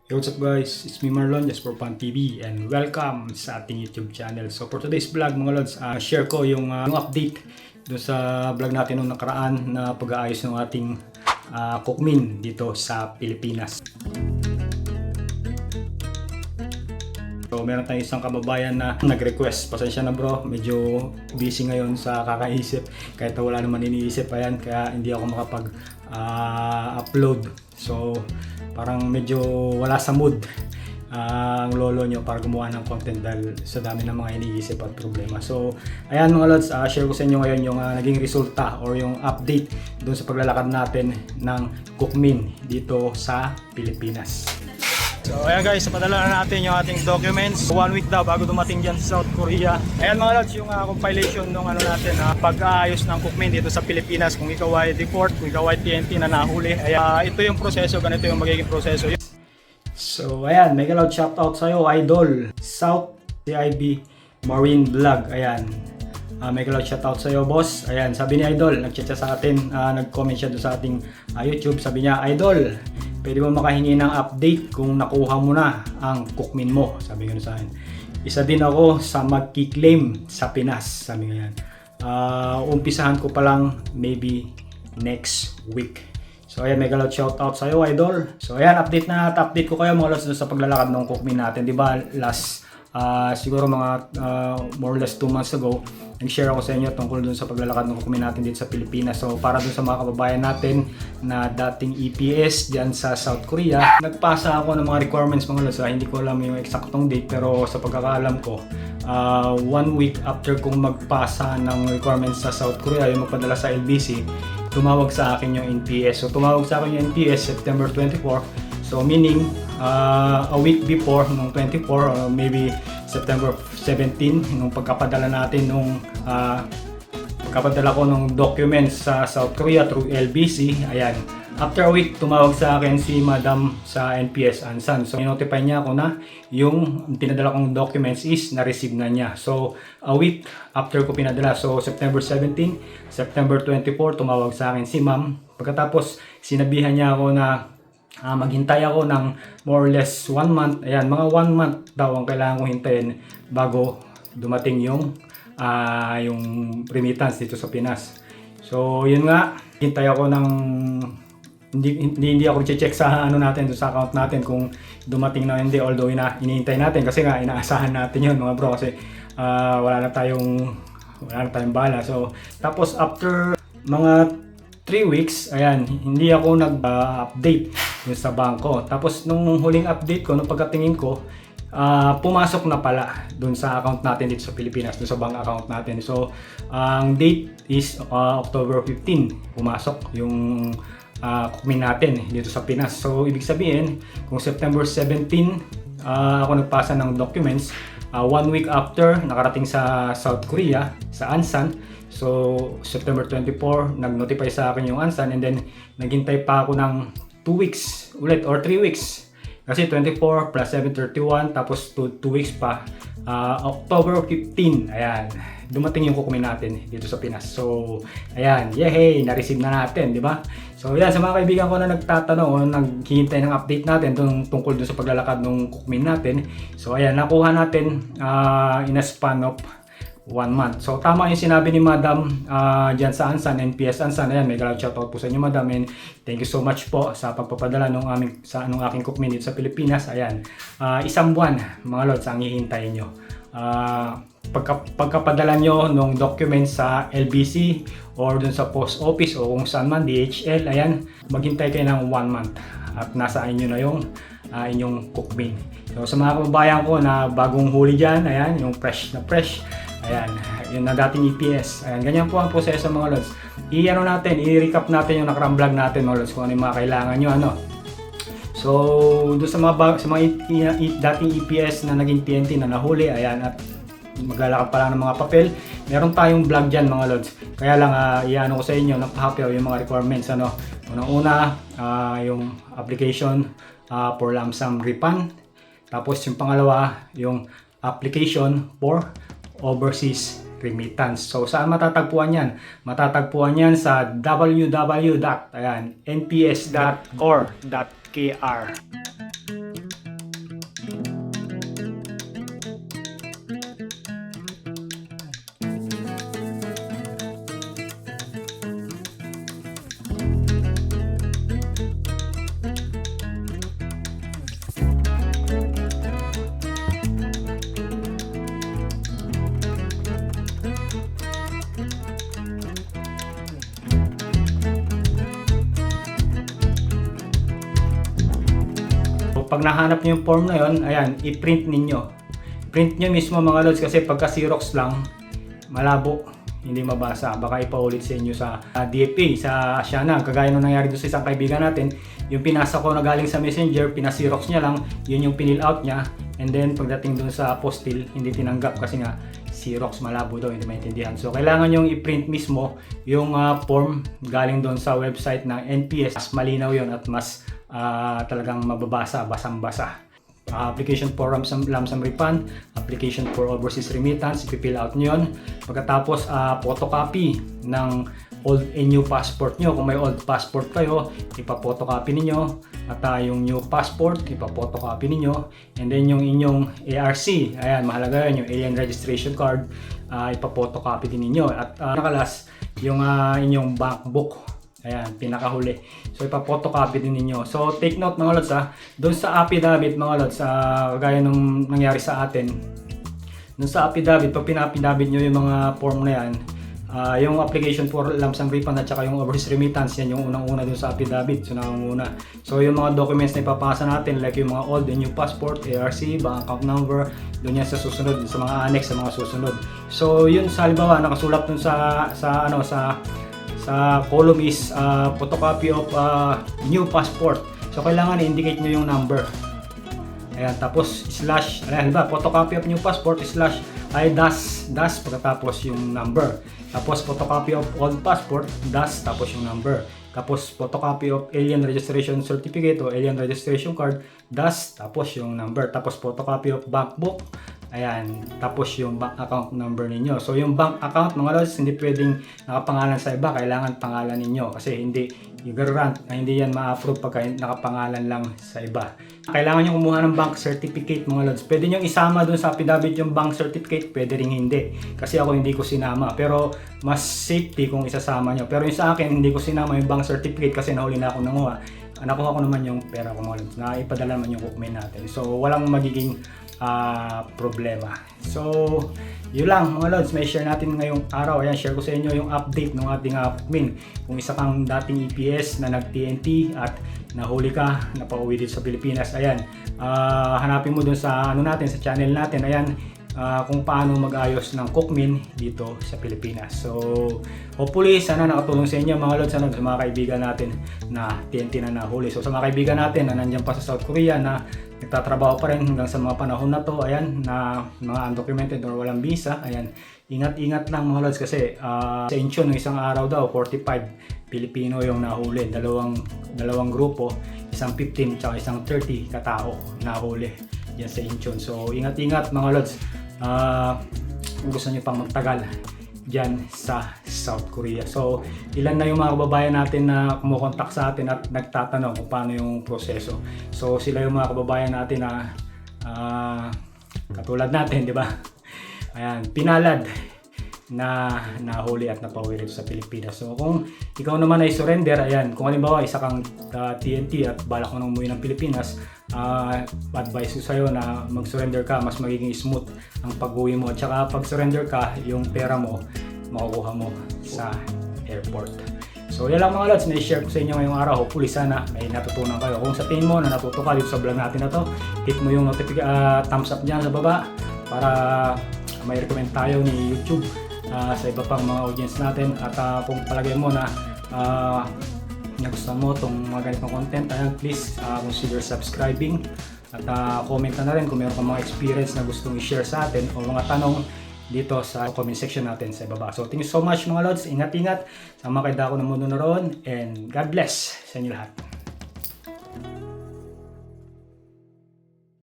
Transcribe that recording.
Hey, what's up guys? It's me Marlon, just for Fun TV, and welcome sa ating YouTube channel. So for today's vlog mga lods, share ko yung update doon sa vlog natin nung nakaraan na pag-aayos ng ating cookmin dito sa Pilipinas. So meron tayong isang kababayan na nag-request. Pasensya na bro, medyo busy ngayon sa kakaisip. Kahit wala naman iniisip, ayan, kaya hindi ako makapag-upload. So parang medyo wala sa mood ang lolo nyo para gumawa ng content dahil sa dami ng mga iniisip at problema. So ayan mga lods, share ko sa inyo ngayon yung naging resulta or yung update doon sa paglalakad natin ng cookmin dito sa Pilipinas. So ayan guys, padala na natin yung ating documents. 1 week daw bago dumating dyan sa South Korea. Ayan mga lods, yung compilation ng natin, pag-aayos ng cookmin dito sa Pilipinas. Kung ikaw ay deport, kung ikaw ay TNT na nahuli, ayan, ito yung proseso, ganito yung magiging proseso. So ayan, mega loud shoutout sa'yo, idol, South CIB Marine Vlog. Ayan, mega loud shoutout sa'yo boss. Ayan, sabi ni idol, nag-chat sa atin, nag-comment siya doon sa ating YouTube. Sabi niya, idol, pwede mo makahingi ng update kung nakuha mo na ang cookmin mo. Sabi nga sa akin. Isa din ako sa magki-claim sa Pinas. Sabi nga yan. Umpisahan ko pa lang maybe next week. So ayan, mega loud shoutout sa'yo idol. So ayan, update ko kayo mga lods sa paglalakad ng cookmin natin. Diba last siguro mga more or less 2 months ago, nag-share ako sa inyo tungkol dun sa paglalakad ng cookmin natin dito sa Pilipinas. So para dun sa mga kababayan natin na dating EPS dyan sa South Korea, nagpasa ako ng mga requirements mga lods. Hindi ko alam yung eksaktong date pero sa pagkakaalam ko, 1 week after kong magpasa ng requirements sa South Korea, yung magpadala sa LBC, tumawag sa akin yung NPS. So tumawag sa akin yung NPS September 24. So meaning a week before nung 24 or maybe September 17 nung pagkapadala natin nung pagkapadala ko ng documents sa South Korea through LBC. Ayan, after a week tumawag sa akin si Madam sa NPS Ansan. So notify niya ako na yung pinadala kong documents is na-receive na niya. So a week after ko pinadala, so September 17, September 24 tumawag sa akin si Ma'am. Pagkatapos sinabihan niya ako na maghintay ako ng more or less 1 month. Ayan, mga 1 month daw ang kailangan kong hintayin bago dumating yung remittance dito sa Pinas. So yun nga, hintay ako ng hindi ako check sa natin sa account natin kung dumating na hindi, although inihintay natin kasi nga inaasahan natin yun mga bro, kasi wala na tayong bala. So tapos after mga 3 weeks, ayan, hindi ako nag-update sa bangko. Tapos nung huling update ko, nung pagkatingin ko, pumasok na pala dun sa account natin dito sa Pilipinas, dun sa bank account natin. So ang date is October 15, pumasok yung cookmin natin dito sa Pinas. So ibig sabihin, kung September 17 ako nagpasa ng documents, 1 week after nakarating sa South Korea, sa Ansan. So September 24 nag-notify sa akin yung Ansan, and then naghintay pa ako ng 2 weeks ulit or 3 weeks. Kasi 24 plus 7, 31, tapos 2 weeks pa. October 15, ayan, dumating yung cookmin natin dito sa Pinas. So, ayan, yehey, na-receive na natin, di ba? So, yan, sa mga kaibigan ko na nagtatanong o naghihintay ng update natin tungkol dun sa paglalakad ng cookmin natin. So, ayan, nakuha natin in a span of 1 month. So tama yung sinabi ni Madam dyan sa Ansan, NPS Ansan. Ayan, may galawad shoutout po sa inyo Madam, and thank you so much po sa pagpapadala nung aking cookmin dito sa Pilipinas. Ayan, 1 buwan mga lods ang hihintayin nyo. Pagkapadala nyo nung documents sa LBC or dun sa post office o kung saan man, DHL, ayan, maghintay kayo ng 1 month at nasa inyo na yung inyong cookmin. So sa mga kababayan ko na bagong huli dyan, ayan, yung fresh na fresh, ayan, yun na dating EPS. Ayan, ganyan po ang proseso mga lods. I-recap natin yung nakarang vlog natin mga lods, kung ano yung mga kailangan nyo, ano. So, doon sa mga dating EPS na naging TNT na nahuli, ayan, at maglalakad pa lang ng mga papel, meron tayong vlog dyan mga lods. Kaya lang, i-ano ko sa inyo, napahapyaw yung mga requirements, ano. Unang-una, yung application for lump sum refund. Tapos yung pangalawa, yung application for overseas remittance. So saan matatagpuan yan? Matatagpuan yan sa www.nps.or.kr. So pag nahanap nyo yung form na yon, ayan, i-print ninyo. Print nyo mismo mga lods, kasi pagka Xerox lang, malabo, hindi mabasa. Baka ipaulit sa inyo sa DFA, sa Asiana. Kagaya nung nangyari doon sa isang kaibigan natin, yung pinasa ko na galing sa Messenger, pina-Xerox niya lang, yun yung pinil out niya. And then pagdating doon sa postil, hindi tinanggap kasi nga Xerox, malabo daw, hindi maintindihan. So kailangan yung i-print mismo yung form galing doon sa website ng NPS. Mas malinaw yun at mas talagang mababasa, basang-basa. Application for lump sum refund, application for overseas remittance, ipifill out nyo yun. Pagkatapos photocopy ng old and new passport nyo. Kung may old passport kayo, ipa-photocopy ninyo. At yung new passport, ipa-photocopy ninyo. And then yung inyong ARC, ayan, mahalaga yun, yung Alien Registration Card, ipa-photocopy din ninyo. At nakalas, yung inyong bank book, ayan, pinakahuli. So ipa-photocopy din ninyo. So take note mga lods, doon sa affidavit mga lods, gaya nung nangyari sa atin, doon sa affidavit, pag pinapidavit nyo yung mga form na yan, yung application for lump sum refund at saka yung overseas remittance, yan yung unang-una doon sa affidavit. So nangunguna. So yung mga documents na ipapasa natin, like yung mga old and new passport, ARC, bank account number, doon yan sa susunod, sa mga annex, sa mga susunod. So yun, sa halimbawa nakasulat doon sa column is photocopy of new passport. So kailangan i-indicate nyo yung number. Ayan, tapos slash, ayan ba, photocopy of new passport slash ay dash pagkatapos yung number. Tapos photocopy of old passport dash tapos yung number. Tapos photocopy of alien registration certificate o alien registration card dash tapos yung number. Tapos photocopy of bank book, ayan, tapos yung bank account number ninyo. So yung bank account mga lods, hindi pwedeng nakapangalan sa iba, kailangan pangalan ninyo kasi hindi hindi yan ma-approve pagka nakapangalan lang sa iba. Kailangan nyo kumuha ng bank certificate mga lods. Pwede nyo isama dun sa affidavit yung bank certificate, pwede rin hindi. Kasi ako hindi ko sinama, pero mas safety kung isasama nyo. Pero yung sa akin, hindi ko sinama yung bank certificate kasi nahuli na ako nanguha. Nakuha ko naman yung pera ko mga lods, na ipadala naman yung cookman natin. So walang magiging problema. So yun lang mga lods, may share natin ngayong araw. Ayan, share ko sa inyo yung update ng ating cookman. Kung isa kang dating EPS na nag-TNT at nahuli ka, napauwi dito sa Pilipinas, ayan, hanapin mo dun sa natin, sa channel natin, ayan, kung paano mag-ayos ng cookman dito sa Pilipinas. So hopefully sana nakatulong sa inyo mga lods, sa mga kaibigan natin na TNT na nahuli. So sa mga kaibigan natin na nandiyan pa sa South Korea na nagtatrabaho pa rin hanggang sa mga panahon na to, ayan, na mga undocumented or walang visa, ayan, ingat-ingat lang mga lods kasi sa Incheon ng isang araw daw 45 Pilipino yung nahuli, dalawang grupo, isang 15 tsaka isang 30 katao nahuli yan sa Incheon. So ingat-ingat mga lods, kung gusto nyo pang magtagal dyan sa South Korea. So ilan na yung mga kababayan natin na kumukontak sa atin at nagtatanong kung paano yung proseso. So sila yung mga kababayan natin na katulad natin, di ba? Ayan, pinalad na nahuli at napauwi rito sa Pilipinas. So kung ikaw naman ay surrender, ayan, kung halimbawa isa kang TNT at balak mo nang umuwi ng Pilipinas, advice ko sa'yo na mag-surrender ka, mas magiging smooth ang pag-uwi mo. At saka pag surrender ka, yung pera mo makukuha mo sa airport. So yan lang mga lods, na-share ko sa inyo ngayong araw. Hopefully sana may natutunan kayo. Kung sa tingin mo na natuto ka dito sa vlog natin na to, hit mo yung thumbs up dyan sa baba para may recommend tayo ni YouTube sa iba pang mga audience natin. At kung palagay mo na nagustuhan mo itong mga ganitong content, ayan, please consider subscribing at comment na rin kung meron kang mga experience na gustong i-share sa atin o mga tanong dito sa comment section natin sa ibaba. So thank you so much mga lods, ingat-ingat sa mga kaida ko ng mundo na roon, and God bless sa inyo lahat.